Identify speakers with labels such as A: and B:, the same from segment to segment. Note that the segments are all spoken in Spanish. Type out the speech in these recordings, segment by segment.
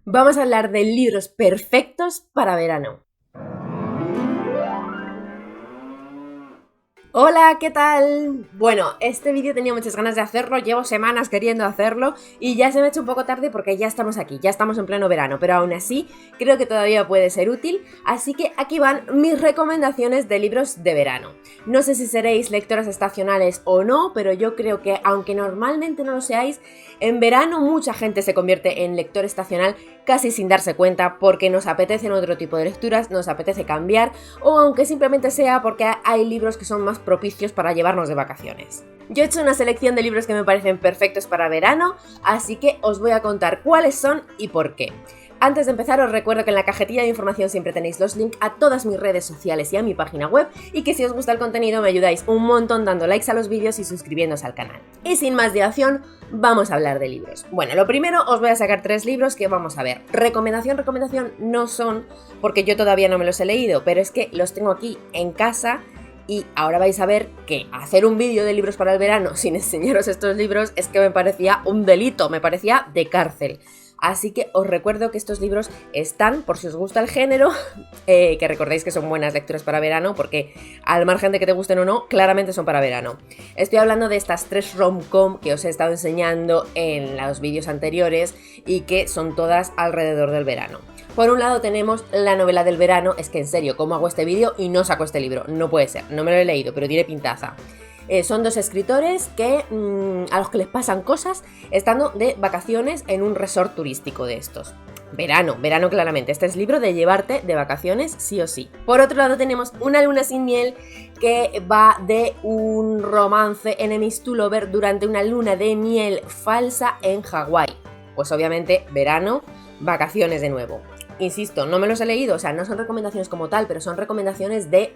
A: Vamos a hablar de libros perfectos para verano. Hola, ¿qué tal? Bueno, este vídeo tenía muchas ganas de hacerlo, llevo semanas queriendo hacerlo y ya se me ha hecho un poco tarde porque ya estamos aquí, ya estamos en pleno verano, pero aún así creo que todavía puede ser útil, así que aquí van mis recomendaciones de libros de verano. No sé si seréis lectoras estacionales o no, pero yo creo que aunque normalmente no lo seáis, en verano mucha gente se convierte en lector estacional casi sin darse cuenta porque nos apetecen otro tipo de lecturas, nos apetece cambiar o aunque simplemente sea porque hay libros que son más propicios para llevarnos de vacaciones. Yo he hecho una selección de libros que me parecen perfectos para verano, así que os voy a contar cuáles son y por qué. Antes de empezar os recuerdo que en la cajetilla de información siempre tenéis los links a todas mis redes sociales y a mi página web y que si os gusta el contenido me ayudáis un montón dando likes a los vídeos y suscribiéndose al canal. Y sin más dilación, vamos a hablar de libros. Bueno, lo primero os voy a sacar 3 libros que vamos a ver. Recomendación no son porque yo todavía no me los he leído, pero es que los tengo aquí en casa. Y ahora vais a ver que hacer un vídeo de libros para el verano sin enseñaros estos libros es que me parecía un delito, me parecía de cárcel. Así que os recuerdo que estos libros están, por si os gusta el género, que recordéis que son buenas lecturas para verano, porque al margen de que te gusten o no, claramente son para verano. Estoy hablando de estas 3 rom-com que os he estado enseñando en los vídeos anteriores y que son todas alrededor del verano. Por un lado tenemos la novela del verano, es que en serio, ¿cómo hago este vídeo y no saco este libro? No puede ser, no me lo he leído, pero tiene pintaza. Son 2 escritores que a los que les pasan cosas estando de vacaciones en un resort turístico de estos. Verano claramente, este es libro de llevarte de vacaciones sí o sí. Por otro lado tenemos Una luna sin miel, que va de un romance enemies to lover durante una luna de miel falsa en Hawái. Pues obviamente verano, vacaciones de nuevo. Insisto, no me los he leído, o sea, no son recomendaciones como tal, pero son recomendaciones de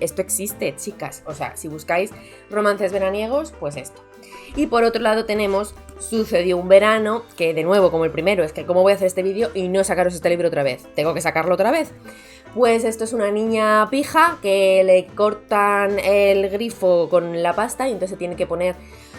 A: esto existe, chicas. O sea, si buscáis romances veraniegos, pues esto. Y por otro lado tenemos Sucedió un verano, que de nuevo, como el primero, es que cómo voy a hacer este vídeo y no sacaros este libro otra vez. Tengo que sacarlo otra vez. Pues esto es una niña pija que le cortan el grifo con la pasta y entonces se tiene que poner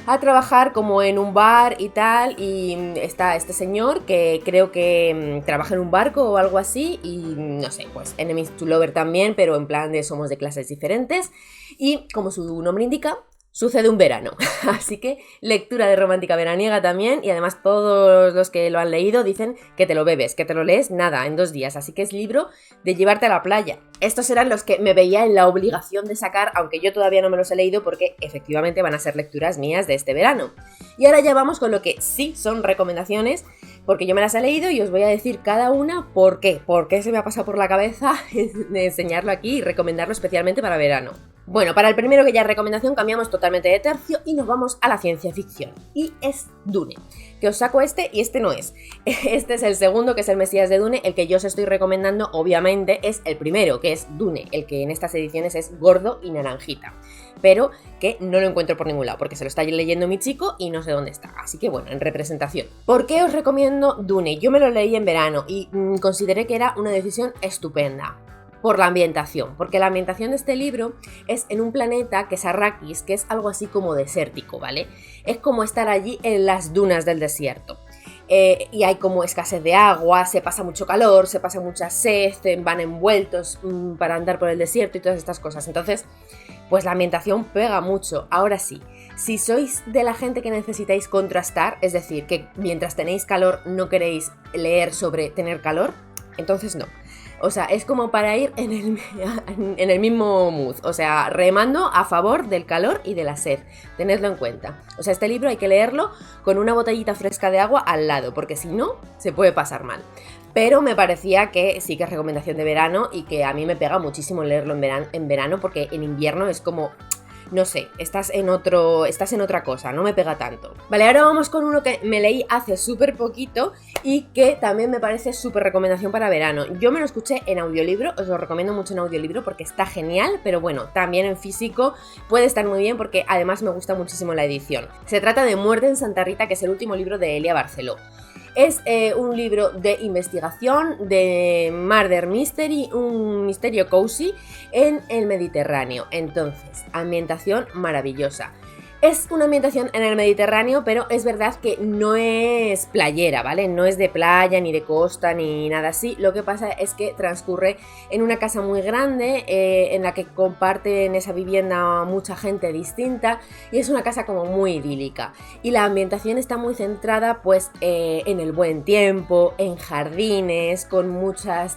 A: a trabajar como en un bar y tal, y está este señor que creo que trabaja en un barco o algo así, y no sé, pues enemies to lover también, pero en plan de somos de clases diferentes, y como su nombre indica, sucede un verano, así que lectura de romántica veraniega también, y además todos los que lo han leído dicen que te lo bebes, que te lo lees nada, en 2 días, así que es libro de llevarte a la playa. Estos eran los que me veía en la obligación de sacar, aunque yo todavía no me los he leído porque efectivamente van a ser lecturas mías de este verano. Y ahora ya vamos con lo que sí son recomendaciones, porque yo me las he leído y os voy a decir cada una por qué se me ha pasado por la cabeza de enseñarlo aquí y recomendarlo especialmente para verano. Bueno, para el primero que ya es recomendación cambiamos totalmente de tercio y nos vamos a la ciencia ficción. Y es Dune, que os saco este y este no es. Este es el segundo, que es el Mesías de Dune. El que yo os estoy recomendando, obviamente, es el primero, que es Dune, el que en estas ediciones es gordo y naranjita. Pero que no lo encuentro por ningún lado, porque se lo está leyendo mi chico y no sé dónde está. Así que bueno, en representación. ¿Por qué os recomiendo Dune? Yo me lo leí en verano y consideré que era una decisión estupenda. Por la ambientación, porque la ambientación de este libro es en un planeta que es Arrakis, que es algo así como desértico, ¿vale? Es como estar allí en las dunas del desierto. Y hay como escasez de agua, se pasa mucho calor, se pasa mucha sed, van envueltos para andar por el desierto y todas estas cosas. Entonces, pues la ambientación pega mucho. Ahora sí, si sois de la gente que necesitáis contrastar, es decir, que mientras tenéis calor no queréis leer sobre tener calor, entonces no. O sea, es como para ir en el mismo mood, o sea, remando a favor del calor y de la sed, tenedlo en cuenta. O sea, este libro hay que leerlo con una botellita fresca de agua al lado, porque si no, se puede pasar mal. Pero me parecía que sí que es recomendación de verano y que a mí me pega muchísimo leerlo en verano, porque en invierno es como... no sé, estás en otra cosa, no me pega tanto. Vale, ahora vamos con uno que me leí hace súper poquito y que también me parece súper recomendación para verano. Yo me lo escuché en audiolibro, os lo recomiendo mucho en audiolibro porque está genial, pero bueno, también en físico puede estar muy bien porque además me gusta muchísimo la edición. Se trata de Muerte en Santa Rita, que es el último libro de Elia Barceló. Es un libro de investigación, de murder mystery, un misterio cozy en el Mediterráneo. Entonces, ambientación maravillosa. Es una ambientación en el Mediterráneo, pero es verdad que no es playera, ¿vale? No es de playa, ni de costa, ni nada así. Lo que pasa es que transcurre en una casa muy grande, en la que comparten esa vivienda mucha gente distinta, y es una casa como muy idílica. Y la ambientación está muy centrada, pues, en el buen tiempo, en jardines, con mucha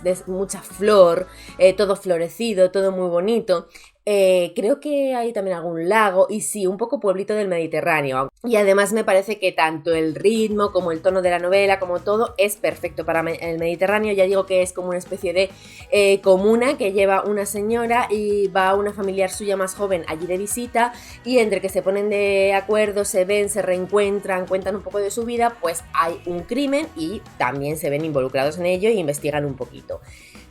A: flor, todo florecido, todo muy bonito. Creo que hay también algún lago y sí, un poco pueblito del Mediterráneo. Y además me parece que tanto el ritmo como el tono de la novela, como todo, es perfecto para el Mediterráneo. Ya digo que es como una especie de comuna que lleva una señora y va una familiar suya más joven allí de visita, y entre que se ponen de acuerdo, se ven, se reencuentran, cuentan un poco de su vida, pues hay un crimen y también se ven involucrados en ello y investigan un poquito.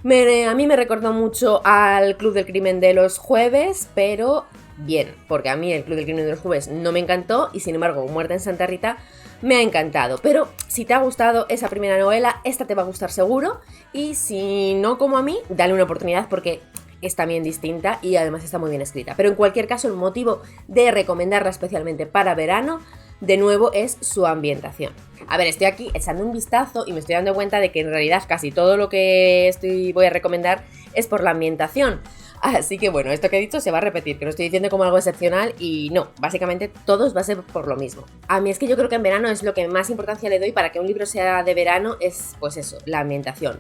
A: A mí me recordó mucho al Club del Crimen de los Jueves, pero bien, porque a mí el Club del Crimen de los Jueves no me encantó y sin embargo Muerte en Santa Rita me ha encantado. Pero si te ha gustado esa primera novela, esta te va a gustar seguro, y si no como a mí, dale una oportunidad porque es también distinta y además está muy bien escrita. Pero en cualquier caso, el motivo de recomendarla especialmente para verano, de nuevo, es su ambientación. A ver, estoy aquí echando un vistazo y me estoy dando cuenta de que en realidad casi todo lo que voy a recomendar es por la ambientación. Así que bueno, esto que he dicho se va a repetir, que lo estoy diciendo como algo excepcional y no, básicamente todos va a ser por lo mismo. A mí es que yo creo que en verano es lo que más importancia le doy para que un libro sea de verano, es pues eso, la ambientación.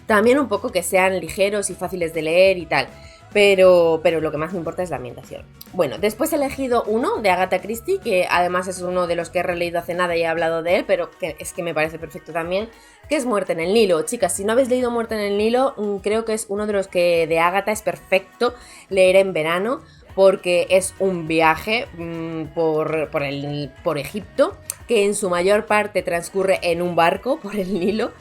A: También un poco que sean ligeros y fáciles de leer y tal. Pero lo que más me importa es la ambientación. Bueno, después he elegido uno de Agatha Christie, que además es uno de los que he releído hace nada y he hablado de él, pero que es que me parece perfecto también, que es Muerte en el Nilo. Chicas, si no habéis leído Muerte en el Nilo, creo que es uno de los que de Agatha es perfecto leer en verano, porque es un viaje por Egipto, que en su mayor parte transcurre en un barco por el Nilo.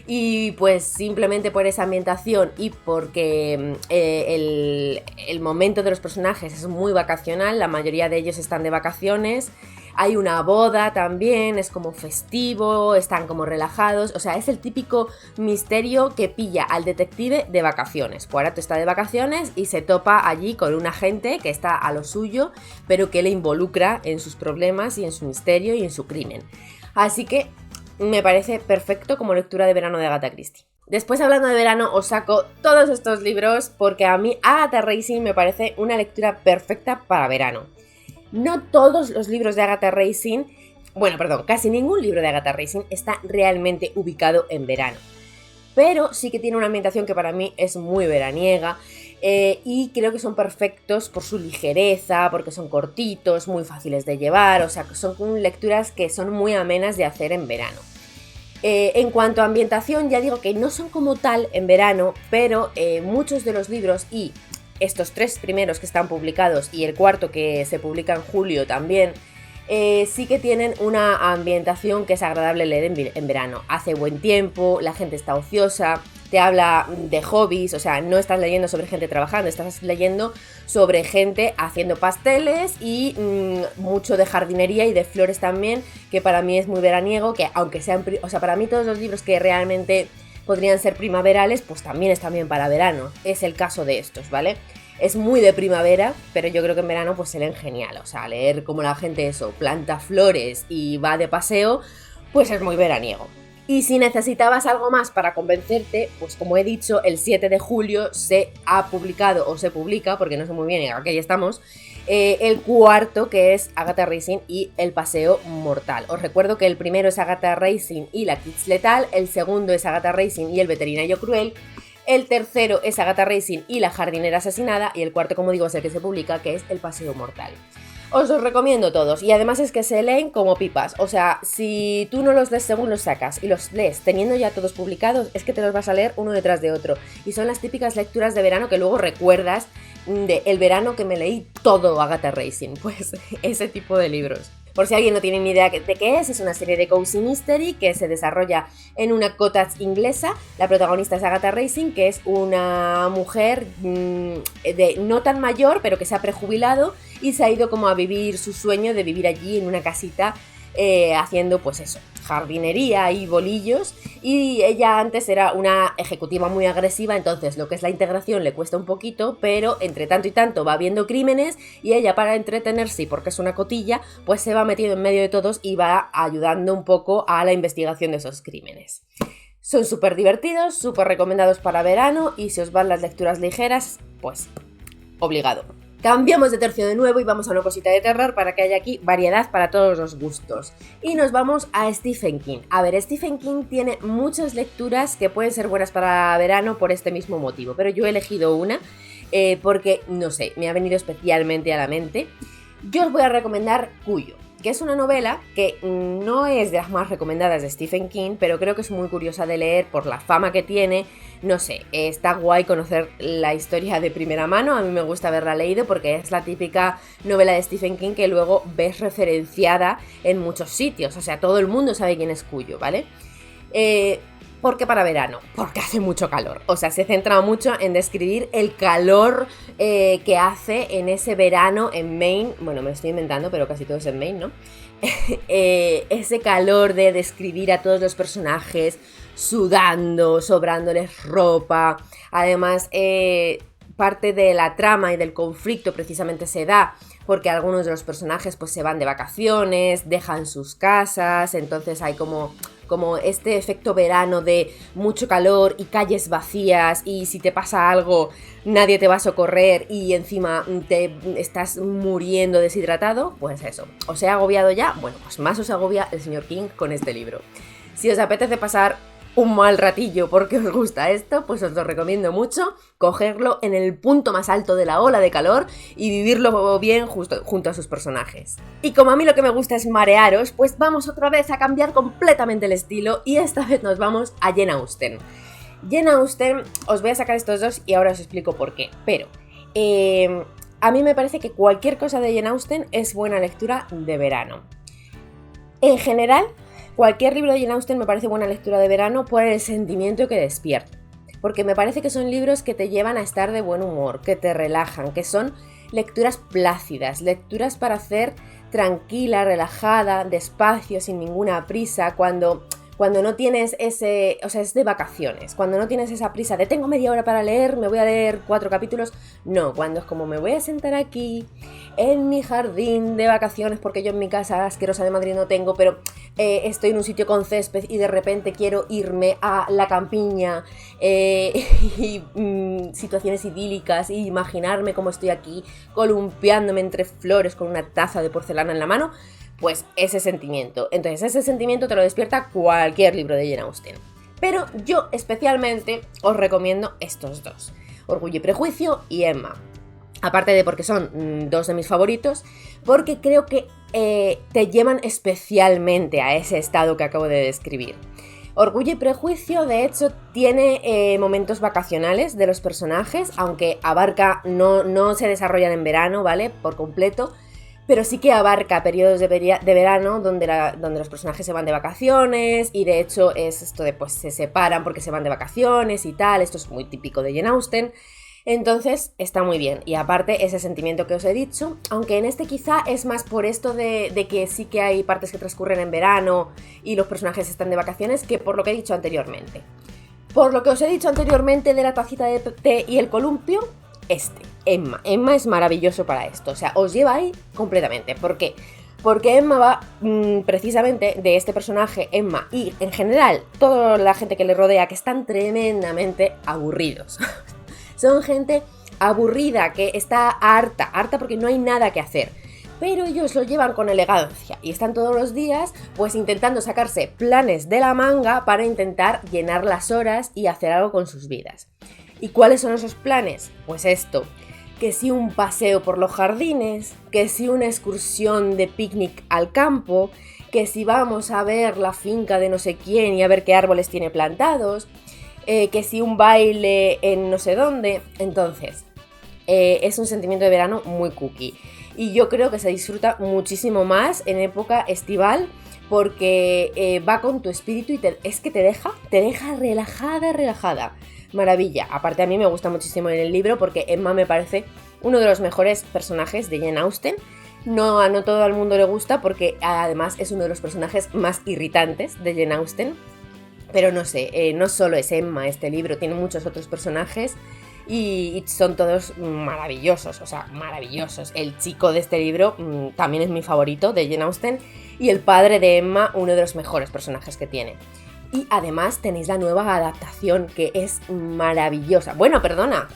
A: Y pues simplemente por esa ambientación y porque el momento de los personajes es muy vacacional, la mayoría de ellos están de vacaciones, hay una boda también, es como festivo, están como relajados, o sea, es el típico misterio que pilla al detective de vacaciones. Poirot está de vacaciones y se topa allí con un agente que está a lo suyo, pero que le involucra en sus problemas y en su misterio y en su crimen. Así que me parece perfecto como lectura de verano de Agatha Christie. Después, hablando de verano, os saco todos estos libros porque a mí Agatha Racing me parece una lectura perfecta para verano. No todos los libros de Agatha Racing, casi ningún libro de Agatha Racing está realmente ubicado en verano. Pero sí que tiene una ambientación que para mí es muy veraniega, y creo que son perfectos por su ligereza, porque son cortitos, muy fáciles de llevar, o sea, son lecturas que son muy amenas de hacer en verano. En cuanto a ambientación, ya digo que no son como tal en verano, pero muchos de los libros, y estos 3 primeros que están publicados y el cuarto que se publica en julio también, sí que tienen una ambientación que es agradable leer en verano. Hace buen tiempo, la gente está ociosa, te habla de hobbies, o sea, no estás leyendo sobre gente trabajando, estás leyendo sobre gente haciendo pasteles y mucho de jardinería y de flores también, que para mí es muy veraniego, que aunque sean, o sea, para mí todos los libros que realmente podrían ser primaverales, pues también están bien para verano. Es el caso de estos, ¿vale? Es muy de primavera, pero yo creo que en verano pues se leen genial, o sea, leer como la gente planta flores y va de paseo, pues es muy veraniego. Y si necesitabas algo más para convencerte, pues como he dicho, el 7 de julio se ha publicado, o se publica, porque no sé muy bien, y aquí ya estamos, el cuarto, que es Agatha Racing y El Paseo Mortal. Os recuerdo que el primero es Agatha Racing y La Kids Letal, el segundo es Agatha Racing y El Veterinario Cruel, el tercero es Agatha Racing y La Jardinera Asesinada, y el cuarto, como digo, es el que se publica, que es El Paseo Mortal. Os los recomiendo todos, y además es que se leen como pipas, o sea, si tú no los lees según los sacas y los lees teniendo ya todos publicados, es que te los vas a leer uno detrás de otro, y son las típicas lecturas de verano que luego recuerdas de el verano que me leí todo Agatha Racing, pues ese tipo de libros. Por si alguien no tiene ni idea de qué es una serie de cozy mystery que se desarrolla en una cottage inglesa. La protagonista es Agatha Racing, que es una mujer no tan mayor, pero que se ha prejubilado y se ha ido como a vivir su sueño de vivir allí en una casita haciendo pues eso, jardinería y bolillos, y ella antes era una ejecutiva muy agresiva, entonces lo que es la integración le cuesta un poquito, pero entre tanto y tanto va viendo crímenes y ella, para entretenerse y porque es una cotilla, pues se va metiendo en medio de todos y va ayudando un poco a la investigación de esos crímenes. Son súper divertidos, súper recomendados para verano, y si os van las lecturas ligeras, pues obligado. Cambiamos de tercio de nuevo y vamos a una cosita de terror para que haya aquí variedad para todos los gustos. Y nos vamos a Stephen King. A ver, Stephen King tiene muchas lecturas que pueden ser buenas para verano por este mismo motivo, pero yo he elegido una porque, no sé, me ha venido especialmente a la mente. Yo os voy a recomendar Cuyo, que es una novela que no es de las más recomendadas de Stephen King, pero creo que es muy curiosa de leer por la fama que tiene. No sé, está guay conocer la historia de primera mano, a mí me gusta haberla leído porque es la típica novela de Stephen King que luego ves referenciada en muchos sitios, o sea, todo el mundo sabe quién es Cuyo, ¿vale? ¿Por qué para verano? Porque hace mucho calor. O sea, se centra mucho en describir el calor que hace en ese verano en Maine. Bueno, me lo estoy inventando, pero casi todo es en Maine, ¿no? Ese calor de describir a todos los personajes sudando, sobrándoles ropa. Además, parte de la trama y del conflicto precisamente se da porque algunos de los personajes pues se van de vacaciones, dejan sus casas, entonces hay como este efecto verano de mucho calor y calles vacías, y si te pasa algo nadie te va a socorrer y encima te estás muriendo deshidratado, pues eso. ¿Os he agobiado ya? Bueno, pues más os agobia el señor King con este libro. Si os apetece pasar un mal ratillo porque os gusta esto, pues os lo recomiendo mucho, cogerlo en el punto más alto de la ola de calor y vivirlo bien junto a sus personajes. Y como a mí lo que me gusta es marearos, pues vamos otra vez a cambiar completamente el estilo, y esta vez nos vamos a Jane Austen. Jane Austen, os voy a sacar estos dos y ahora os explico por qué, pero a mí me parece que cualquier cosa de Jane Austen es buena lectura de verano. En general, cualquier libro de Jane Austen me parece buena lectura de verano por el sentimiento que despierta, porque me parece que son libros que te llevan a estar de buen humor, que te relajan, que son lecturas plácidas, lecturas para hacer tranquila, relajada, despacio, sin ninguna prisa, cuando no tienes ese, o sea, es de vacaciones, cuando no tienes esa prisa de tengo media hora para leer, me voy a leer 4 capítulos, no, cuando es como me voy a sentar aquí en mi jardín de vacaciones, porque yo en mi casa asquerosa de Madrid no tengo, pero estoy en un sitio con césped y de repente quiero irme a la campiña y situaciones idílicas y imaginarme cómo estoy aquí columpiándome entre flores con una taza de porcelana en la mano. Pues ese sentimiento. Entonces ese sentimiento te lo despierta cualquier libro de Jane Austen. Pero yo especialmente os recomiendo estos dos, Orgullo y Prejuicio y Emma. Aparte de porque son dos de mis favoritos, porque creo que te llevan especialmente a ese estado que acabo de describir. Orgullo y Prejuicio, de hecho, tiene momentos vacacionales de los personajes, aunque abarca, no se desarrollan en verano, ¿vale? Por completo. Pero sí que abarca periodos de verano donde los personajes se van de vacaciones, y de hecho es esto de pues se separan porque se van de vacaciones y tal, esto es muy típico de Jane Austen, entonces está muy bien. Y aparte ese sentimiento que os he dicho, aunque en este quizá es más por esto de que sí que hay partes que transcurren en verano y los personajes están de vacaciones, que por lo que he dicho anteriormente. Por lo que os he dicho anteriormente de la tacita de té y el columpio, Emma es maravilloso para esto, o sea, os lleva ahí completamente. ¿Por qué? Porque Emma va precisamente de este personaje, Emma, y en general toda la gente que le rodea, que están tremendamente aburridos. Son gente aburrida, que está harta porque no hay nada que hacer. Pero ellos lo llevan con elegancia y están todos los días pues intentando sacarse planes de la manga para intentar llenar las horas y hacer algo con sus vidas. ¿Y cuáles son esos planes? Pues esto, que si un paseo por los jardines, que si una excursión de picnic al campo, que si vamos a ver la finca de no sé quién y a ver qué árboles tiene plantados, que si un baile en no sé dónde. Entonces, es un sentimiento de verano muy cookie. Y yo creo que se disfruta muchísimo más en época estival, porque va con tu espíritu y es que te deja relajada. Maravilla. Aparte, a mí me gusta muchísimo en el libro porque Emma me parece uno de los mejores personajes de Jane Austen, No todo el mundo le gusta porque además es uno de los personajes más irritantes de Jane Austen. Pero no sé, no solo es Emma este libro, tiene muchos otros personajes y son todos maravillosos, o sea, maravillosos. El chico de este libro también es mi favorito, de Jane Austen, y el padre de Emma, uno de los mejores personajes que tiene. Y además tenéis la nueva adaptación, que es maravillosa. Bueno, perdona,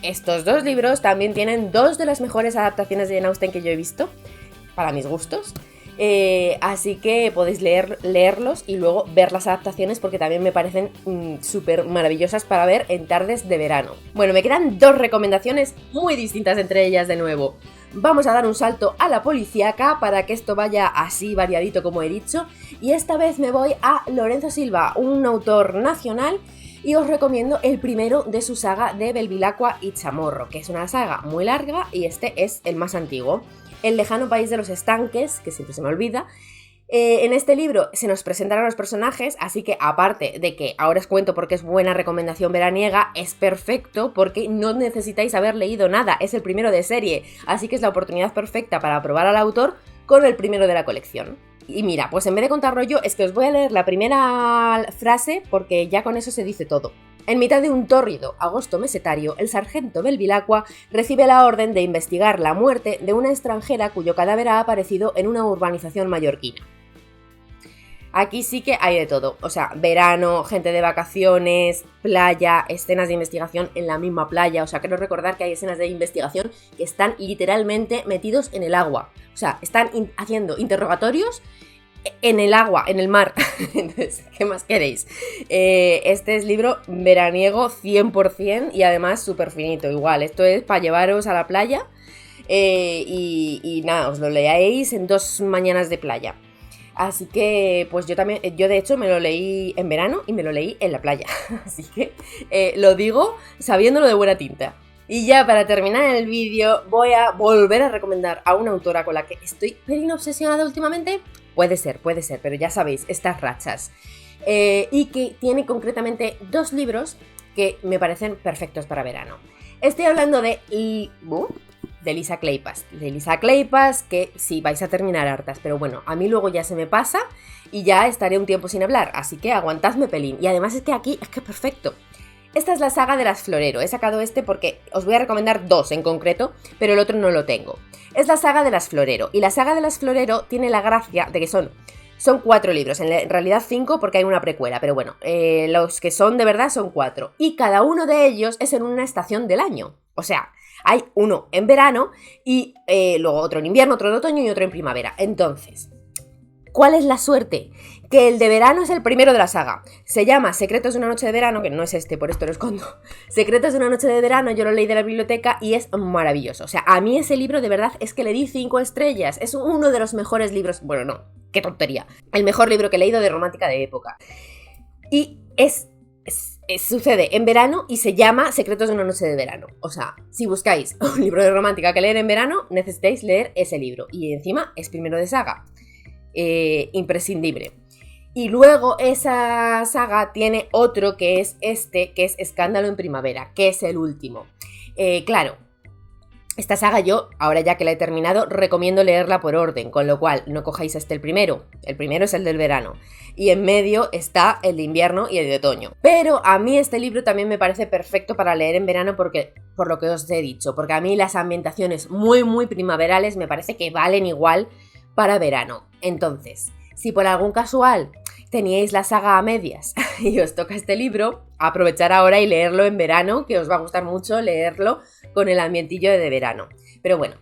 A: estos dos libros también tienen dos de las mejores adaptaciones de Jane Austen que yo he visto, para mis gustos. Así que podéis leerlos y luego ver las adaptaciones porque también me parecen súper maravillosas para ver en tardes de verano. Bueno, me quedan dos recomendaciones muy distintas entre ellas de nuevo. Vamos a dar un salto a la policíaca para que esto vaya así variadito como he dicho, y esta vez me voy a Lorenzo Silva, un autor nacional, y os recomiendo el primero de su saga de Bevilacqua y Chamorro, que es una saga muy larga y este es el más antiguo. El lejano país de los estanques, que siempre se me olvida. En este libro se nos presentan a los personajes, así que aparte de que ahora os cuento por qué es buena recomendación veraniega, es perfecto porque no necesitáis haber leído nada, es el primero de serie, así que es la oportunidad perfecta para probar al autor con el primero de la colección. Y mira, pues en vez de contar rollo, es que os voy a leer la primera frase porque ya con eso se dice todo. En mitad de un tórrido agosto mesetario, el sargento Bevilacqua recibe la orden de investigar la muerte de una extranjera cuyo cadáver ha aparecido en una urbanización mallorquina. Aquí sí que hay de todo, o sea, verano, gente de vacaciones, playa, escenas de investigación en la misma playa, o sea, quiero recordar que hay escenas de investigación que están literalmente metidos en el agua, o sea, están haciendo interrogatorios en el agua, en el mar. Entonces, ¿qué más queréis? Este es libro veraniego 100% y además súper finito, igual, esto es para llevaros a la playa y nada, os lo leáis en 2 mañanas de playa. Así que, pues yo de hecho me lo leí en verano y me lo leí en la playa. Así que lo digo sabiéndolo de buena tinta. Y ya para terminar el vídeo voy a volver a recomendar a una autora con la que estoy pelín obsesionada últimamente. Puede ser, pero ya sabéis, estas rachas. Y que tiene concretamente 2 libros que me parecen perfectos para verano. Estoy hablando de Lisa Kleypas. De Lisa Kleypas, que sí, vais a terminar hartas, pero bueno, a mí luego ya se me pasa y ya estaré un tiempo sin hablar, así que aguantadme pelín. Y además es que aquí es que es perfecto. Esta es la saga de las Florero. He sacado este porque os voy a recomendar 2 en concreto, pero el otro no lo tengo. Es la saga de las Florero. Y la saga de las Florero tiene la gracia de que son 4 libros, en realidad 5 porque hay una precuela, pero bueno, los que son de verdad son 4. Y cada uno de ellos es en una estación del año. O sea, hay uno en verano y luego otro en invierno, otro en otoño y otro en primavera. Entonces, ¿cuál es la suerte? Que el de verano es el primero de la saga. Se llama Secretos de una noche de verano, que no es este, por esto lo escondo. Secretos de una noche de verano, yo lo leí de la biblioteca y es maravilloso. O sea, a mí ese libro de verdad es que le di 5 estrellas. Es uno de los mejores libros, bueno, no, qué tontería. El mejor libro que he leído de romántica de época. Y sucede en verano y se llama Secretos de una noche de verano. O sea, si buscáis un libro de romántica que leer en verano, necesitáis leer ese libro. Y encima es primero de saga. Imprescindible. Y luego esa saga tiene otro que es que es Escándalo en Primavera, que es el último. Claro, esta saga yo, ahora ya que la he terminado, recomiendo leerla por orden, con lo cual no cojáis el primero es el del verano, y en medio está el de invierno y el de otoño. Pero a mí este libro también me parece perfecto para leer en verano porque, por lo que os he dicho, porque a mí las ambientaciones muy muy primaverales me parece que valen igual para verano. Entonces, si por algún casual teníais la saga a medias y os toca este libro, aprovechar ahora y leerlo en verano, que os va a gustar mucho leerlo con el ambientillo de verano. Pero bueno,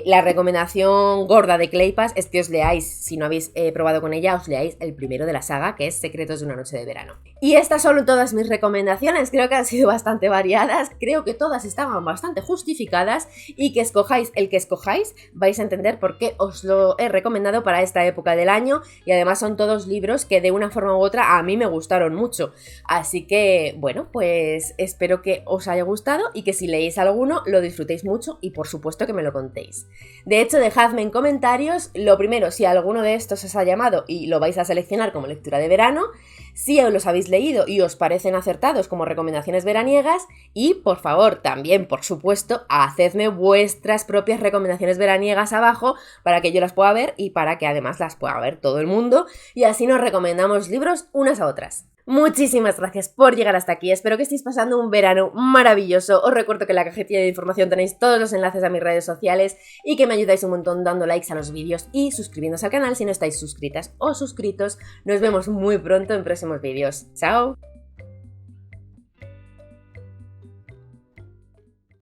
A: la recomendación gorda de Kleypas es que os leáis, si no habéis probado con ella, os leáis el primero de la saga, que es Secretos de una noche de verano. Y estas son todas mis recomendaciones, creo que han sido bastante variadas, creo que todas estaban bastante justificadas y que escojáis el que escojáis, vais a entender por qué os lo he recomendado para esta época del año y además son todos libros que de una forma u otra a mí me gustaron mucho. Así que, bueno, pues espero que os haya gustado y que si leéis alguno lo disfrutéis mucho y por supuesto que me lo contéis. De hecho, dejadme en comentarios, lo primero, si alguno de estos os ha llamado y lo vais a seleccionar como lectura de verano. si os los habéis leído y os parecen acertados como recomendaciones veraniegas, y por favor también, por supuesto, hacedme vuestras propias recomendaciones veraniegas abajo para que yo las pueda ver y para que además las pueda ver todo el mundo y así nos recomendamos libros unas a otras. Muchísimas gracias por llegar hasta aquí, espero que estéis pasando un verano maravilloso. Os recuerdo que en la cajetilla de información tenéis todos los enlaces a mis redes sociales y que me ayudáis un montón dando likes a los vídeos y suscribiéndose al canal si no estáis suscritas o suscritos. Nos vemos muy pronto en próximos vídeos. ¡Chao!